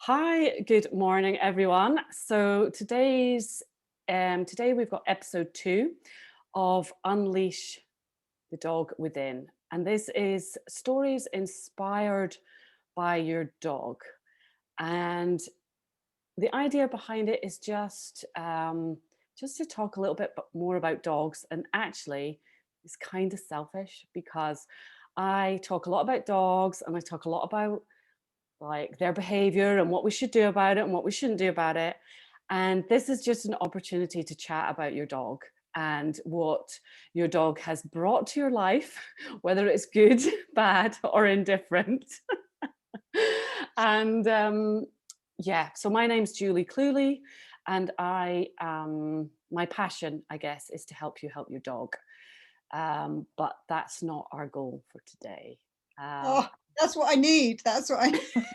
Hi, good morning, everyone. So today we've got episode 2 of Unleash the Dog Within, and this is stories inspired by your dog. And the idea behind it is just to talk a little bit more about dogs, and actually, it's kind of selfish because I talk a lot about dogs and I talk a lot about like their behavior and what we should do about it and what we shouldn't do about it. And this is just an opportunity to chat about your dog and what your dog has brought to your life, whether it's good, bad, or indifferent. and Yeah, so my name's Julie Cluley, and my passion, I guess, is to help you help your dog. But that's not our goal for today. Um, Oh, that's what I need. That's what I keep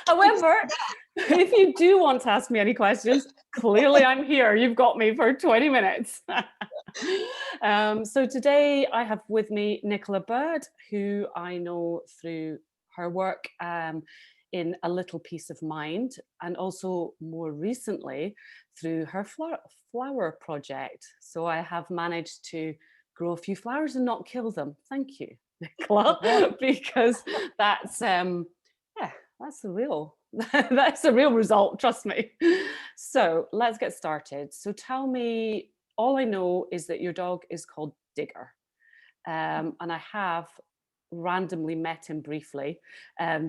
However, if you do want to ask me any questions, clearly I'm here. You've got me for 20 minutes. So today I have with me Nicola Bird, who I know through her work in A Little Peace of Mind, and also more recently through her flower project. So I have managed to grow a few flowers and not kill them. Thank you, saying. Nicola, because that's yeah, that's the real that's the real result, trust me. So let's get started. So tell me, all I know is that your dog is called Digger. And I have randomly met him briefly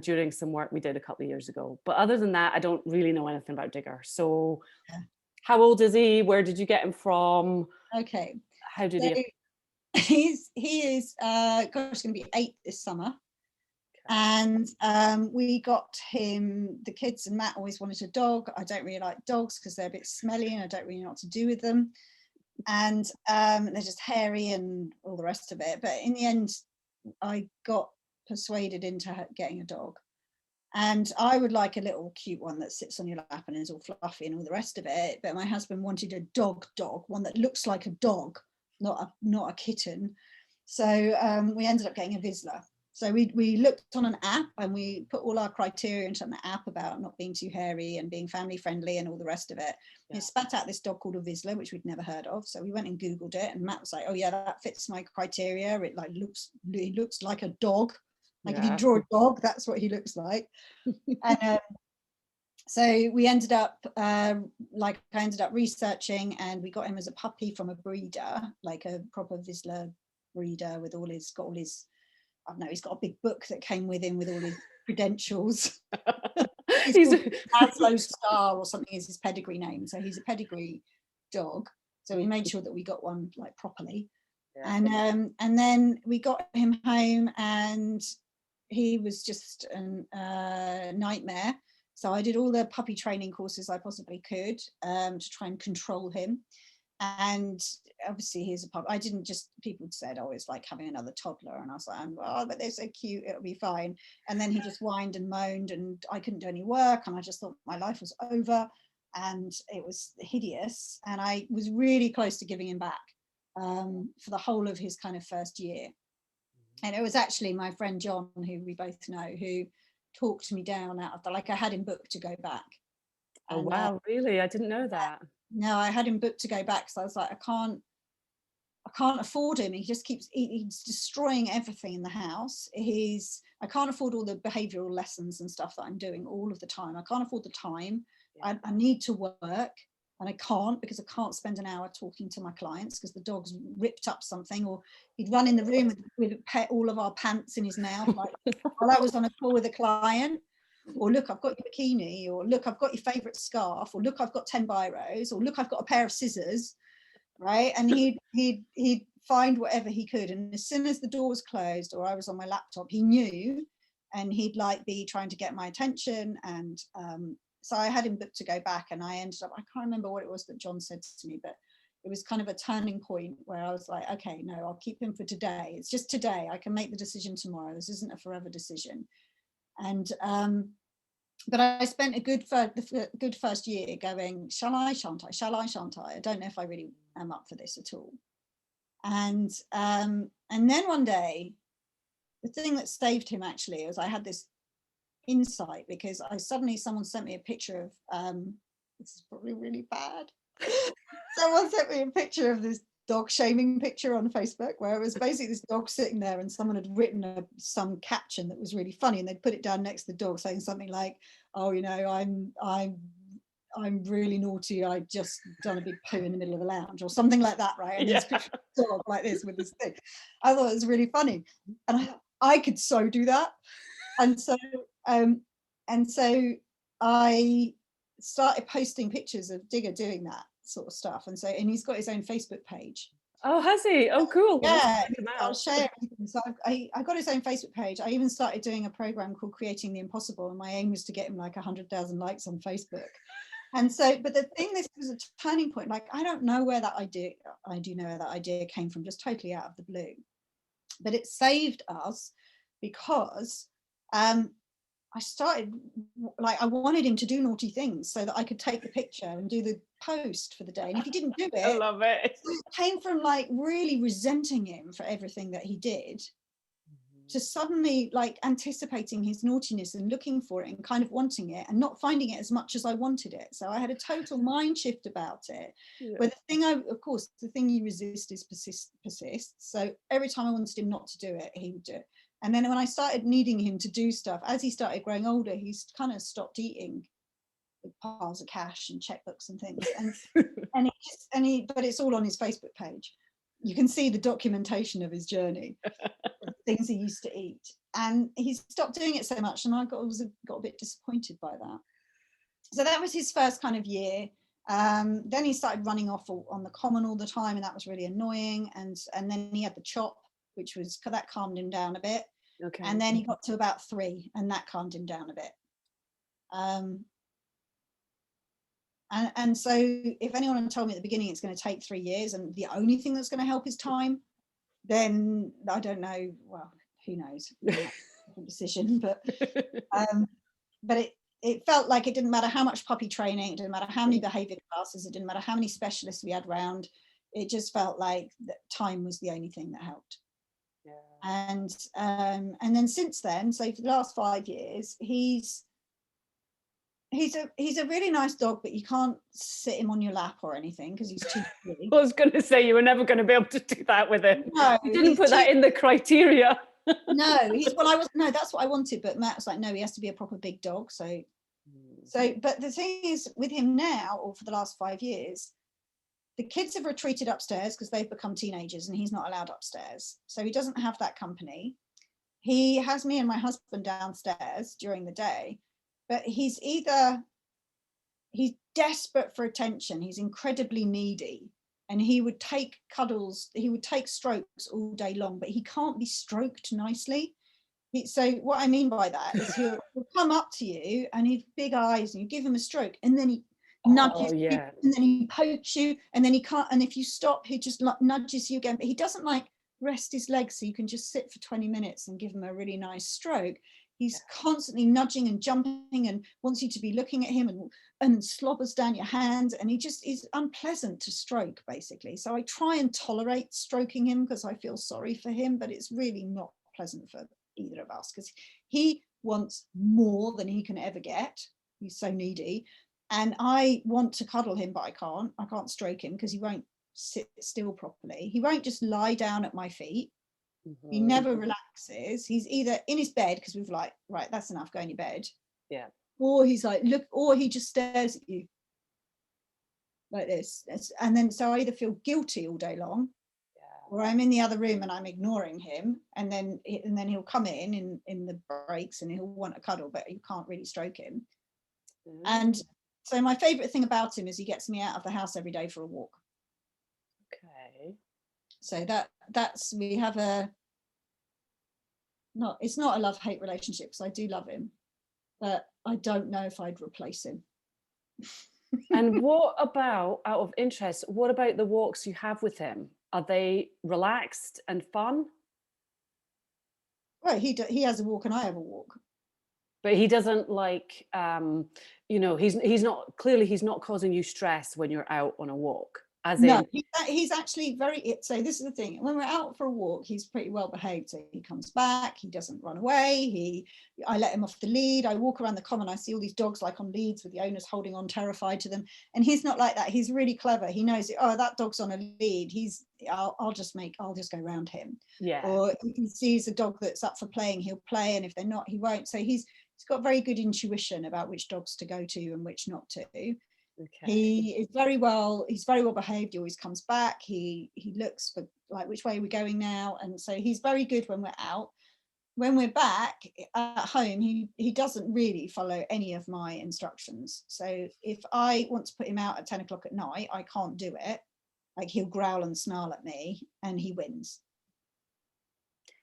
during some work we did a couple of years ago. But other than that, I don't really know anything about Digger. So how old is he? Where did you get him from? Okay. How did So he? he is gosh, going to be 8 this summer. And we got him, the kids and Matt always wanted a dog. I don't really like dogs because they're a bit smelly and I don't really know what to do with them. And they're just hairy and all the rest of it. But in the end, I got persuaded into getting a dog. And I would like a little cute one that sits on your lap and is all fluffy and all the rest of it. But my husband wanted a dog, one that looks like a dog, not a kitten. So we ended up getting a Vizsla. So we looked on an app and we put all our criteria into an app about not being too hairy and being family friendly and all the rest of it. Yeah. It spat out this dog called a Vizsla, which we'd never heard of. So we went and Googled it, and Matt was like, "Oh yeah, that fits my criteria. He looks like a dog. Like if you Yeah. draw a dog, that's what he looks like." And so we ended up I ended up researching, and we got him as a puppy from a breeder, like a proper Vizsla breeder with got all his, I don't know, he's got a big book that came with him with all his credentials. He's He's called Maslow Star or something is his pedigree name. So he's a pedigree dog. So we made sure that we got one like properly. yeah. And then we got him home, and he was just a nightmare. So I did all the puppy training courses I possibly could to try and control him. And obviously he's a pup. I didn't just, people said, "Oh, it's like having another toddler," and I was like, "Oh, but they're so cute, it'll be fine." And then he just whined and moaned, and I couldn't do any work, and I just thought my life was over, and it was hideous. And I was really close to giving him back for the whole of his kind of first year. And it was actually my friend John, who we both know, who talked me down out of the, like, I had him booked to go back. Oh And wow, really? I didn't know that. no, I had him booked to go back. So I was like, I can't afford him. He just he's destroying everything in the house. I can't afford all the behavioral lessons and stuff that I'm doing all of the time. I can't afford the time. Yeah. I need to work, and I can't, because I can't spend an hour talking to my clients because the dog's ripped up something, or he'd run in the room with all of our pants in his mouth, like while I was on a call with a client. Or, "Look, I've got your bikini," or, "Look, I've got your favorite scarf," or, "Look, I've got 10 biros," or, "Look, I've got a pair of scissors." Right. And he'd find whatever he could. And as soon as the door was closed or I was on my laptop, he knew, and he'd like be trying to get my attention. And so I had him booked to go back, and I ended up, I can't remember what it was that John said to me, but it was kind of a turning point where I was like, okay, no, I'll keep him for today. It's just today. I can make the decision tomorrow. This isn't a forever decision. And but I spent the good first year going, shall I, shan't I, shall I, shan't I? I don't know if I really am up for this at all. And then one day, the thing that saved him actually was I had this insight, because someone sent me a picture of, this is probably really bad. Someone sent me a picture of this dog shaming picture on Facebook, where it was basically this dog sitting there and someone had written some caption that was really funny, and they'd put it down next to the dog saying something like, oh, you know, I'm really naughty, I just done a big poo in the middle of a lounge, or something like that, right? And this picture of a dog like this with this thing. I thought it was really funny, and I could so do that. And so I started posting pictures of Digger doing that sort of stuff, and he's got his own Facebook page. Oh, has he? Oh, cool. Yeah, I'll share everything. So I got his own Facebook page. I even started doing a program called Creating the Impossible, and my aim was to get him like 100,000 likes on Facebook. And so, but the thing, this was a turning point. Like, I don't know where that idea, I do know where that idea came from, just totally out of the blue. But it saved us because I started, like, I wanted him to do naughty things so that I could take the picture and do the post for the day. And if he didn't do it, I love it. So it came from like really resenting him for everything that he did, to suddenly like anticipating his naughtiness and looking for it and kind of wanting it and not finding it as much as I wanted it. So I had a total mind shift about it. Yeah. But of course, the thing you resist is persists. So every time I wanted him not to do it, he would do it. And then when I started needing him to do stuff, as he started growing older, he's kind of stopped eating with piles of cash and checkbooks and things. But it's all on his Facebook page. You can see the documentation of his journey, things he used to eat, and he stopped doing it so much, and I got a bit disappointed by that. So that was his first kind of year. Then he started running off on the common all the time, and that was really annoying. And then he had the chop, that calmed him down a bit. Okay. And then he got to about 3, and that calmed him down a bit. And so if anyone had told me at the beginning it's going to take 3 years and the only thing that's going to help is time, then I don't know. Well, who knows? Decision, but it felt like it didn't matter how much puppy training, it didn't matter how many behavior classes, it didn't matter how many specialists we had round. It just felt like that time was the only thing that helped. Yeah. And then since then, so for the last 5 years, he's a really nice dog, but you can't sit him on your lap or anything because he's too big. I was going to say you were never going to be able to do that with him. No, you didn't put that in the criteria. No, that's what I wanted, but Matt was like, no, he has to be a proper big dog. So but the thing is with him now, or for the last 5 years, the kids have retreated upstairs because they've become teenagers and he's not allowed upstairs. So he doesn't have that company. He has me and my husband downstairs during the day, but he's desperate for attention. He's incredibly needy, and he would take cuddles, he would take strokes all day long, but he can't be stroked nicely. So what I mean by that is he'll come up to you and he's big eyes and you give him a stroke and then he nudges you, and then he pokes you, and then he can't, and if you stop he just nudges you again, but he doesn't like rest his legs so you can just sit for 20 minutes and give him a really nice stroke. He's constantly nudging and jumping and wants you to be looking at him and slobbers down your hands, and he just is unpleasant to stroke basically. So I try and tolerate stroking him because I feel sorry for him, but it's really not pleasant for either of us because he wants more than he can ever get. He's so needy, and I want to cuddle him, but I can't stroke him because he won't sit still properly. He won't just lie down at my feet. Mm-hmm. He never relaxes. He's either in his bed because we've like, right, that's enough, go in your bed. Yeah. Or he's like, look, or he just stares at you like this. And then so I either feel guilty all day long, or I'm in the other room and I'm ignoring him, and then he'll come in the breaks and he'll want a cuddle, but you can't really stroke him. Mm-hmm. And so my favorite thing about him is he gets me out of the house every day for a walk. Okay. So that's we have it's not a love-hate relationship because I do love him, but I don't know if I'd replace him. And what about, out of interest, what about the walks you have with him? Are they relaxed and fun? Well, he has a walk and I have a walk. But he doesn't he's not causing you stress when you're out on a walk As No, in, he's actually so this is the thing. When we're out for a walk, he's pretty well behaved. So he comes back, he doesn't run away. I let him off the lead. I walk around the common, I see all these dogs like on leads with the owners holding on terrified to them. And he's not like that. He's really clever. He knows, oh, that dog's on a lead. I'll just go around him. yeah. Or if he sees a dog that's up for playing, he'll play. And if they're not, he won't. So he's got very good intuition about which dogs to go to and which not to. Okay. He's very well behaved. He always comes back. He looks for like, which way are we going now? And so he's very good when we're out. When we're back at home, he doesn't really follow any of my instructions. So if I want to put him out at 10 o'clock at night, I can't do it. Like, he'll growl and snarl at me and he wins.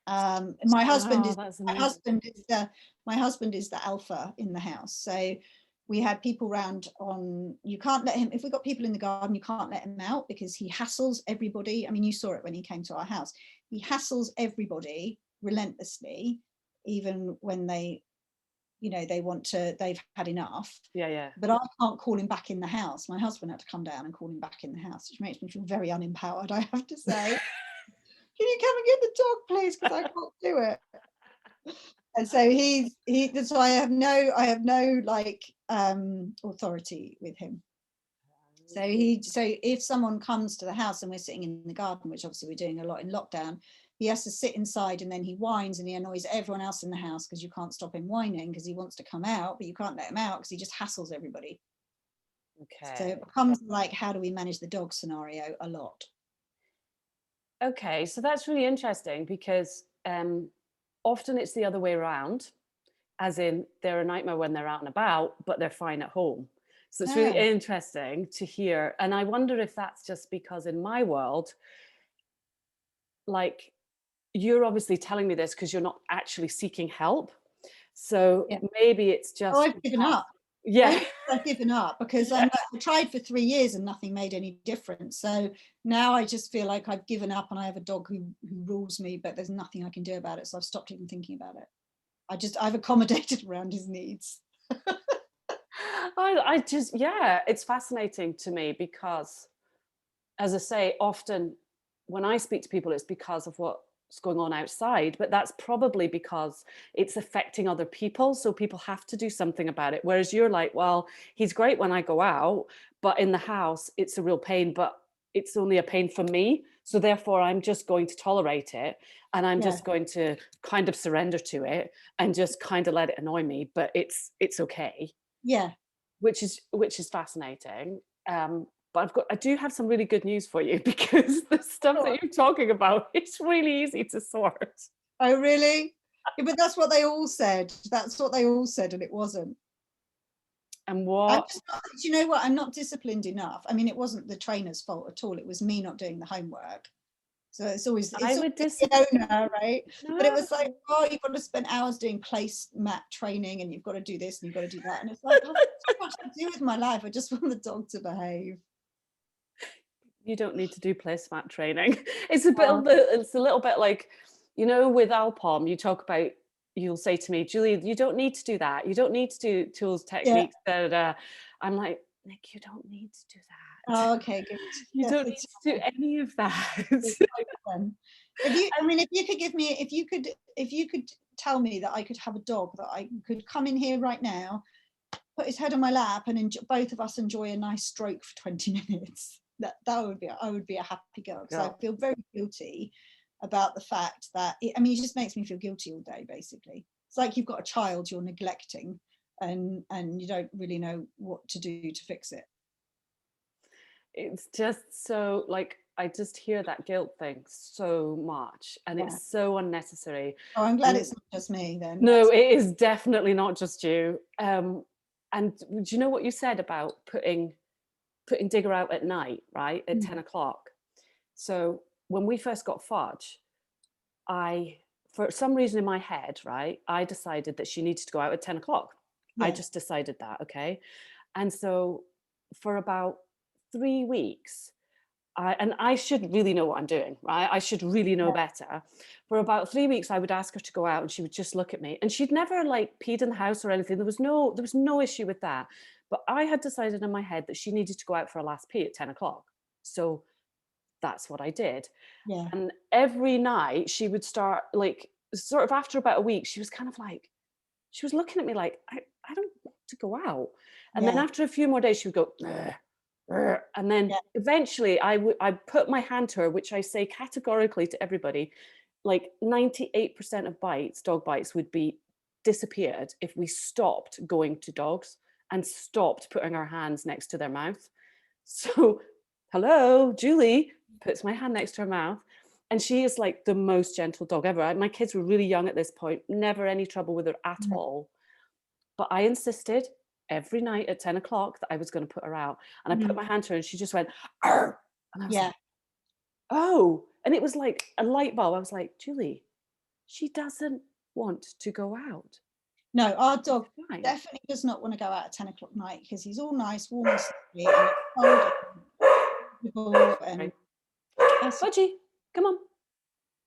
My husband is the alpha in the house. So we had people round on, you can't let him, if we've got people in the garden, you can't let him out because he hassles everybody. I mean, you saw it when he came to our house. He hassles everybody relentlessly, even when they've had enough. Yeah. But I can't call him back in the house. My husband had to come down and call him back in the house, which makes me feel very unempowered, I have to say. Can you come and get the dog, please? Because I can't do it. And so that's why I have no like authority with him. So if someone comes to the house and we're sitting in the garden, which obviously we're doing a lot in lockdown, he has to sit inside and then he whines and he annoys everyone else in the house because you can't stop him whining because he wants to come out, but you can't let him out because he just hassles everybody. Okay. So it becomes like, how do we manage the dog scenario a lot? Okay, so that's really interesting because often it's the other way around, as in they're a nightmare when they're out and about, but they're fine at home. So it's really interesting to hear. And I wonder if that's just because in my world, like, you're obviously telling me this because you're not actually seeking help. So maybe it's just. Oh, I've given up. Yeah. I've given up because I tried for 3 years and nothing made any difference. So now I just feel like I've given up and I have a dog who rules me, but there's nothing I can do about it. So I've stopped even thinking about it. I've accommodated around his needs. It's fascinating to me because, as I say, often when I speak to people, it's because of what's going on outside, but that's probably because it's affecting other people. So people have to do something about it. Whereas you're like, well, he's great when I go out, but in the house, it's a real pain, but it's only a pain for me. So therefore, I'm just going to tolerate it and I'm just going to kind of surrender to it and just kind of let it annoy me, but it's okay. Yeah. Which is fascinating. But I do have some really good news for you because the stuff that you're talking about, it's really easy to sort. Oh, really? Yeah, but that's what they all said. That's what they all said, and it wasn't. And what? Do you know what? I'm not disciplined enough. I mean, it wasn't the trainer's fault at all. It was me not doing the homework. So it's always the owner, right? No. But it was like, oh, you've got to spend hours doing placemat training, and you've got to do this and you've got to do that. And it's like, I've got so much to do with my life. I just want the dog to behave. You don't need to do placemat training. It's a little bit like, with Alpom, you'll say to me, Julie, you don't need to do that. You don't need to do tools, techniques, I'm like, Nick, you don't need to do that. Oh, okay, good. You don't need to do any of that. If you could tell me that I could have a dog that I could come in here right now, put his head on my lap, and both of us enjoy a nice stroke for 20 minutes. I would be a happy girl, because I feel very guilty about the fact that it just makes me feel guilty all day. Basically, it's like you've got a child you're neglecting, and you don't really know what to do to fix it. It's just so, like, I just hear that guilt thing so much, and it's so unnecessary. Oh, I'm glad it's not just me then. No, it is definitely not just you. And do you know what you said about putting Digger out at night, right, at 10 o'clock? So when we first got Fudge, for some reason in my head, right, I decided that she needed to go out at 10 o'clock. I just decided that, okay? And so for about 3 weeks, I should really know what I'm doing, right? I should really know better. For about 3 weeks, I would ask her to go out and she would just look at me, and she'd never like peed in the house or anything. There was no issue with that. But I had decided in my head that she needed to go out for a last pee at 10 o'clock. So that's what I did. Yeah. And every night she would start, like, sort of after about a week, she was kind of like, she was looking at me like, I don't want to go out. And then Yeah. after a few more days, she would go, "Ugh, ugh." And then Yeah. eventually I put my hand to her, which I say categorically to everybody, like 98% of bites, dog bites, would be disappeared if we stopped going to dogs and stopped putting our hands next to their mouth. So, hello, Julie puts my hand next to her mouth. And she is like the most gentle dog ever. My kids were really young at this point, never any trouble with her at Yeah. all. But I insisted every night at 10 o'clock that I was going to put her out. And I put Mhm. my hand to her and she just went, "Arr!" And I was Yeah. like, oh. And it was like a light bulb. I was like, Julie, she doesn't want to go out. No, our It's dog fine. definitely does not want to go out at 10 o'clock at night because he's all nice, warm and sleepy, and it's cold and comfortable, and Right. that's Budgie, come on.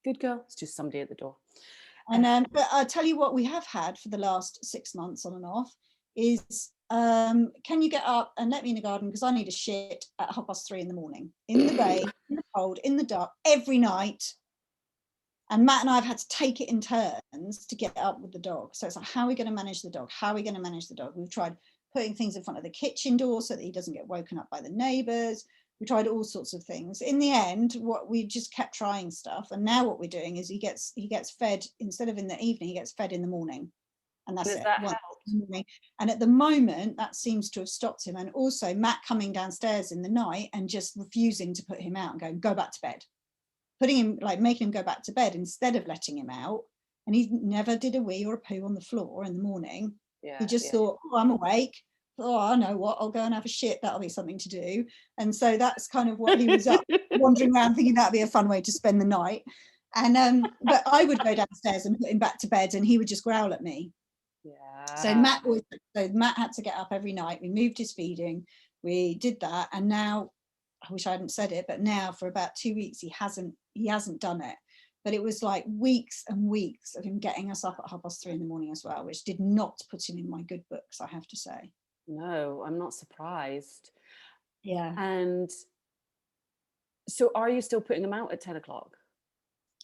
Good girl. It's just somebody at the door. and but I'll tell you what we have had for the last 6 months on and off is can you get up and let me in the garden because I need a shit at 3:30 in the morning, in the rain, in the cold, in the dark, every night. And Matt and I have had to take it in turns to get up with the dog. So it's like, how are we going to manage the dog? How are we going to manage the dog? We've tried putting things in front of the kitchen door so that he doesn't get woken up by the neighbors. We tried all sorts of things. In the end, what we just kept trying stuff. And now what we're doing is he gets fed instead of in the evening, he gets fed in the morning. And that's Does it. that Once help? in the morning. And at the moment, that seems to have stopped him. And also Matt coming downstairs in the night and just refusing to put him out and going, go back to bed. Putting him, like making him go back to bed instead of letting him out. And he never did a wee or a poo on the floor in the morning. He Yeah, just yeah. thought, oh, I'm awake. Oh, I know what, I'll go and have a shit. That'll be something to do. And so that's kind of what he was up, wandering around thinking that'd be a fun way to spend the night. And but I would go downstairs and put him back to bed and he would just growl at me. So Yeah. Matt had to get up every night. We moved his feeding, we did that, and now I wish I hadn't said it, but now for about 2 weeks he hasn't done it. But it was like weeks and weeks of him getting us up at 3:30 in the morning as well, which did not put him in my good books, I have to say. No, I'm not surprised. Yeah. And so are you still putting them out at 10 o'clock?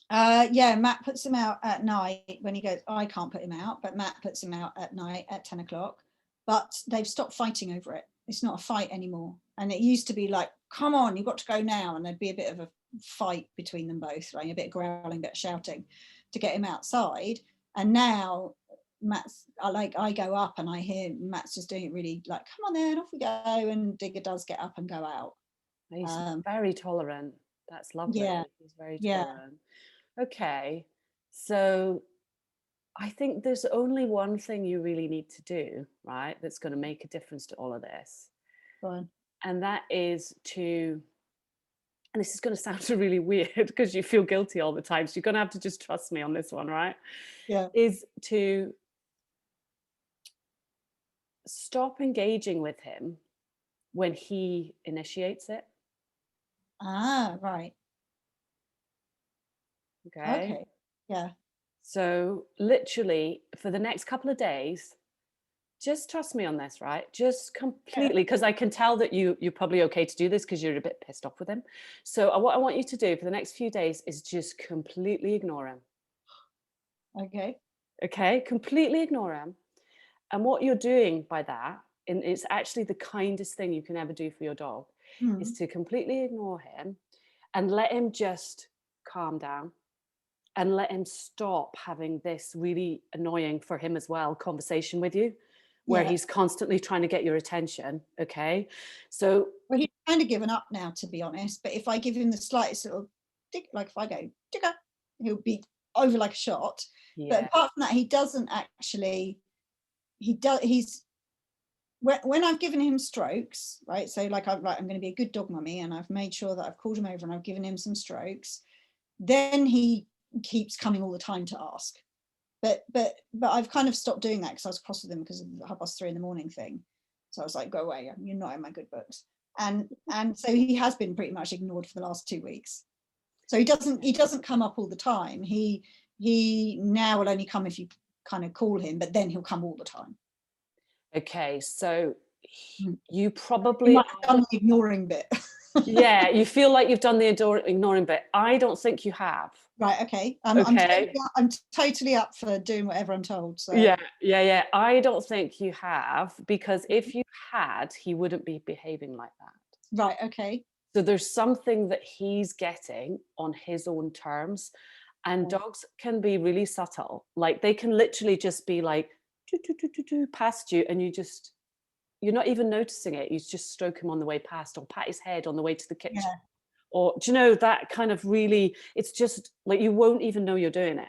Yeah, Matt puts him out at night when he goes, I can't put him out, but Matt puts him out at night at 10 o'clock. But they've stopped fighting over it. It's not a fight anymore. And it used to be like, come on, you've got to go now. And there'd be a bit of a fight between them both, like a bit of growling, a bit of shouting to get him outside. And now I go up and I hear Matt's just doing it really like, come on then, off we go. And Digger does get up and go out. He's Um, very tolerant. That's yeah, lovely. He's very yeah. tolerant. Okay. So I think there's only one thing you really need to do, right? That's going to make a difference to all of this. Fine. And that is to, and this is going to sound really weird because you feel guilty all the time. So you're going to have to just trust me on this one, right? Yeah. Is to stop engaging with him when he initiates it. Ah, right. Okay. Okay. Yeah. So literally for the next couple of days, just trust me on this, right? Just Yeah. completely, because I can tell that you're probably okay to do this because you're a bit pissed off with him. So what I want you to do for the next few days is just completely ignore him. Okay. Okay, completely ignore him. And what you're doing by that, and it's actually the kindest thing you can ever do for your dog, is Mm. to completely ignore him and let him just calm down and let him stop having this really annoying for him as well conversation with you where Yeah. he's constantly trying to get your attention. Okay, so Well, he's kind of given up now, to be honest. But if I give him the slightest little tick, like if I go ticker, he'll be over like a shot. But yeah, apart from that, he doesn't actually. He does. He's when I've given him strokes, right? So like I'm going to be a good dog mummy, and I've made sure that I've called him over and I've given him some strokes. Then he keeps coming all the time to ask. But I've kind of stopped doing that because I was cross with him because of the 3:30 in the morning thing. So I was like, go away, you're not in my good books. And so he has been pretty much ignored for the last 2 weeks. So he doesn't come up all the time. He now will only come if you kind of call him, but then he'll come all the time. okay, so Mm. you He probably might have done the ignoring bit. Yeah, you feel like you've done the ignoring bit. I don't think you have. Right, okay. Okay. I'm totally up for doing whatever I'm told. So Yeah. I don't think you have, because if you had, he wouldn't be behaving like that. right, okay. So there's something that he's getting on his own terms. And Right. dogs can be really subtle. Like they can literally just be like past you, and you're not even noticing it. You just stroke him on the way past, or pat his head on the way to the kitchen. Yeah. Or do you know that kind of really, it's just like you won't even know you're doing it.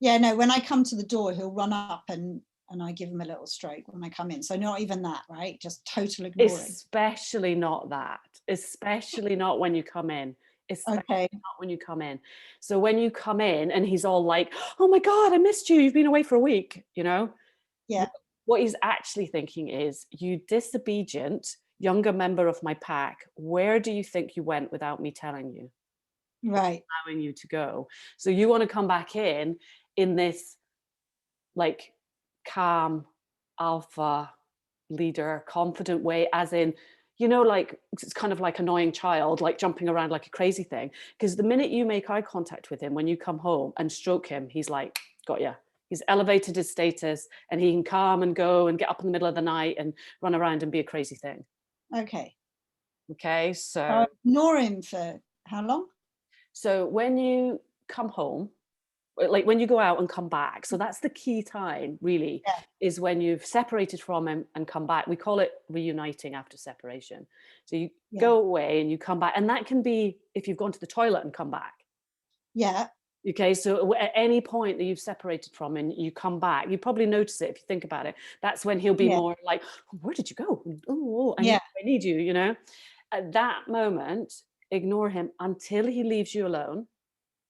Yeah, no, when I come to the door, he'll run up and I give him a little stroke when I come in. So not even that, right? Just total ignoring. Especially not that. Especially not when you come in. Especially Okay. not when you come in. So when you come in and he's all like, "Oh my God, I missed you. You've been away for a week," you know? Yeah. What he's actually thinking is, "You disobedient younger member of my pack, where do you think you went without me telling you, Right. allowing you to go? So you want to come back in this like calm alpha leader confident way, as in, like it's kind of like annoying child, like jumping around like a crazy thing, because the minute you make eye contact with him when you come home and stroke him, he's like, got ya. He's elevated his status, and he can come and go and get up in the middle of the night and run around and be a crazy thing. Okay. Okay, So so I ignore him for how long? when you come home, like when you go out and come back, so that's the key time really, Yeah. is when you've separated from him and come back. We call it reuniting after separation. So you Yeah. go away and you come back, and that can be if you've gone to the toilet and come back. Yeah. Okay, so at any point that you've separated from and you come back, you probably notice it if you think about it. That's when he'll be Yeah. more like, "Oh, where did you go? Oh, Yeah. I need you," At that moment, ignore him until he leaves you alone,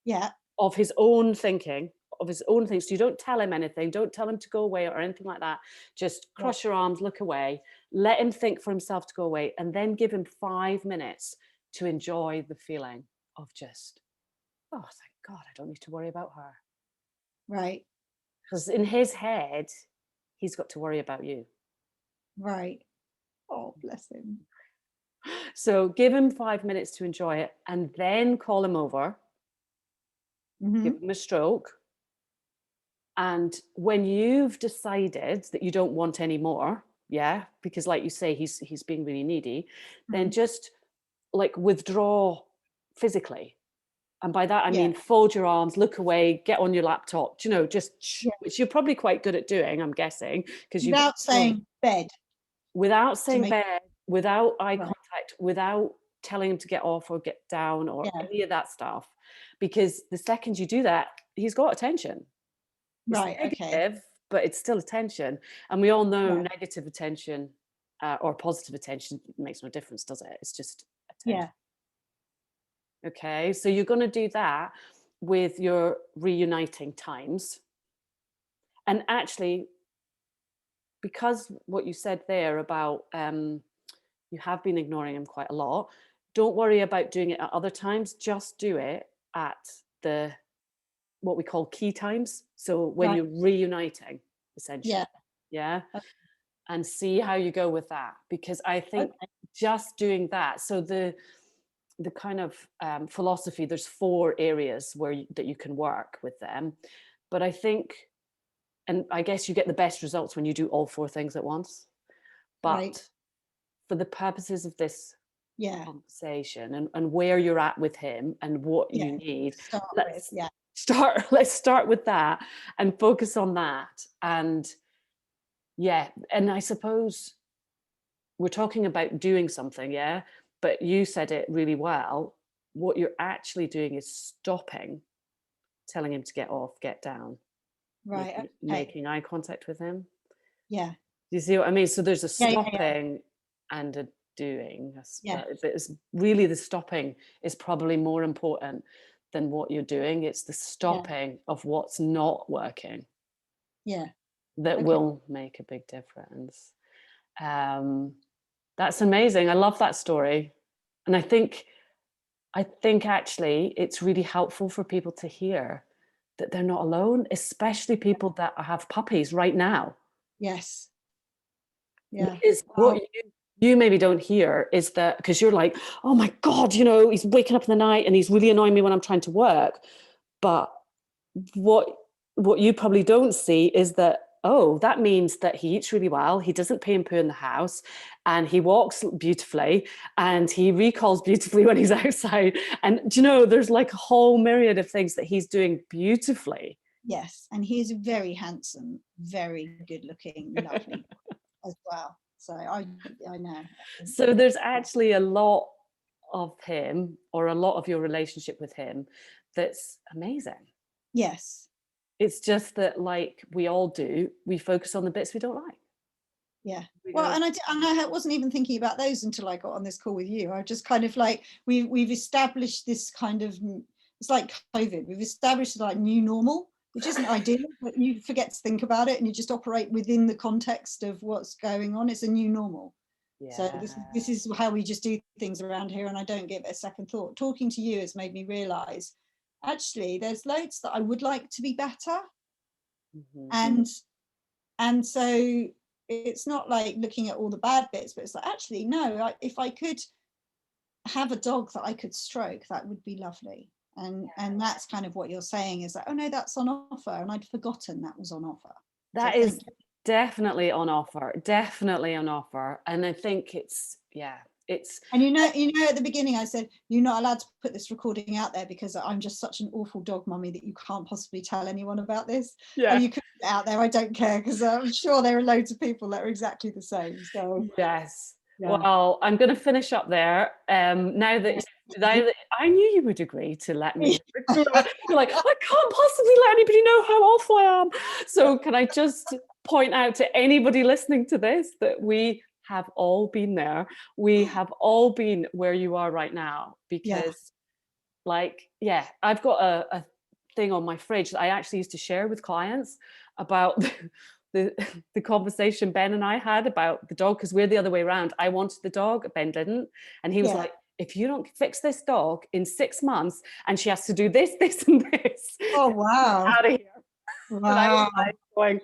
Yeah. of his own thinking, of his own things. So you don't tell him anything, don't tell him to go away or anything like that. Just Right. cross your arms, look away, let him think for himself to go away, and then give him 5 minutes to enjoy the feeling of just, oh, thank God, I don't need to worry about her. Right. Because in his head, he's got to worry about you. Right. Oh, bless him. So give him 5 minutes to enjoy it, and then call him over, Hmm. give him a stroke. And when you've decided that you don't want any more, yeah, because like you say, he's being really needy, then just like withdraw physically. And by that I Yeah. mean fold your arms, look away, get on your laptop, Yeah. which you're probably quite good at doing, I'm guessing, because you've Without saying bed without to saying make bed, without eye right. contact, without telling him to get off or get down or Yeah. any of that stuff. Because the second you do that, he's got attention. It's Right. Okay. negative, but it's still attention. And we all know Yeah. negative attention or positive attention makes no difference, does it? It's just attention. Yeah. Okay, so you're going to do that with your reuniting times. And actually, because what you said there about you have been ignoring him quite a lot, don't worry about doing it at other times. Just do it at the what we call key times. So when Right. you're reuniting, essentially. Yeah. Yeah. And see how you go with that, because I think Okay. just doing that, so the kind of philosophy, there's 4 areas that you can work with them, but I think, and I guess you get the best results when you do all 4 things at once, Right. but for the purposes of this Yeah. conversation and where you're at with him and what Yeah. you need, Start with. let's Yeah. let's start with that and focus on that. And yeah, and I suppose we're talking about doing something, yeah, but you said it really well. What you're actually doing is stopping, telling him to get off, get down, Right. Okay. making eye contact with him. Yeah. Do you see what I mean? So there's a Yeah. Yeah. Yeah. stopping and a doing. Yeah. But it's really, the stopping is probably more important than what you're doing. It's the Yeah. stopping of what's not working Yeah. that Okay. will make a big difference. That's amazing. I love that story. And I think actually it's really helpful for people to hear that they're not alone, especially people that have puppies right now. Yes. Yeah. Because Oh, you maybe don't hear is that, because you're like, oh my God, you know, he's waking up in the night and he's really annoying me when I'm trying to work. But what you probably don't see is that, oh, that means that he eats really well, he doesn't pee and poo in the house, and he walks beautifully, and he recalls beautifully when he's outside. And you know, there's like a whole myriad of things that he's doing beautifully. Yes, and he is very handsome, very good looking, lovely as well. So I know. So there's actually a lot of him, or a lot of your relationship with him, that's amazing. Yes. It's just that, like we all do, we focus on the bits we don't like. Yeah. We Well, go, and I wasn't even thinking about those until I got on this call with you. I just kind of like we've established this kind of, it's like COVID. We've established like new normal, which isn't ideal, but you forget to think about it and you just operate within the context of what's going on. It's a new normal. So yeah. this is how we just do things around here, and I don't give it a second thought. Talking to you has made me realise actually there's loads that I would like to be better, Mhm. and so it's not like looking at all the bad bits, but it's like actually no, if I could have a dog that I could stroke, that would be lovely. And that's kind of what you're saying is that, oh no, that's on offer, and I'd forgotten that was on offer. So That thank is you. definitely on offer, definitely on offer. And I think it's, yeah, it's, And at the beginning I said you're not allowed to put this recording out there because I'm just such an awful dog mummy that you can't possibly tell anyone about this. yeah. And you could put it out there, I don't care, because I'm sure there are loads of people that are exactly the same. So Yes. yeah. Well, I'm going to finish up there. Now that I knew you would agree to let me, you're like, I can't possibly let anybody know how awful I am. So can I just point out to anybody listening to this that we have all been there. We have all been where you are right now, Yeah. because like, yeah, I've got a thing on my fridge that I actually used to share with clients about the the conversation Ben and I had about the dog, because we're the other way around. I wanted the dog, Ben didn't, and he was Yeah. like, if you don't fix this dog in 6 months and she has to do this, this, and this, Oh wow. out of here. And I was Wow. like going,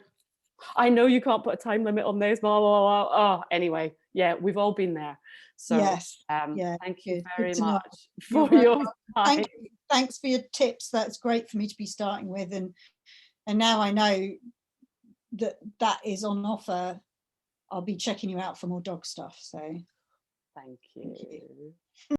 I know you can't put a time limit on this, blah, blah, blah. Oh, anyway, yeah, we've all been there. So Yes. Yeah. thank you Good very to know. much You're for very your welcome. time. Thank you. Thanks for your tips. That's great for me to be starting with, and now I know that is on offer. I'll be checking you out for more dog stuff. So Thank thank you. you.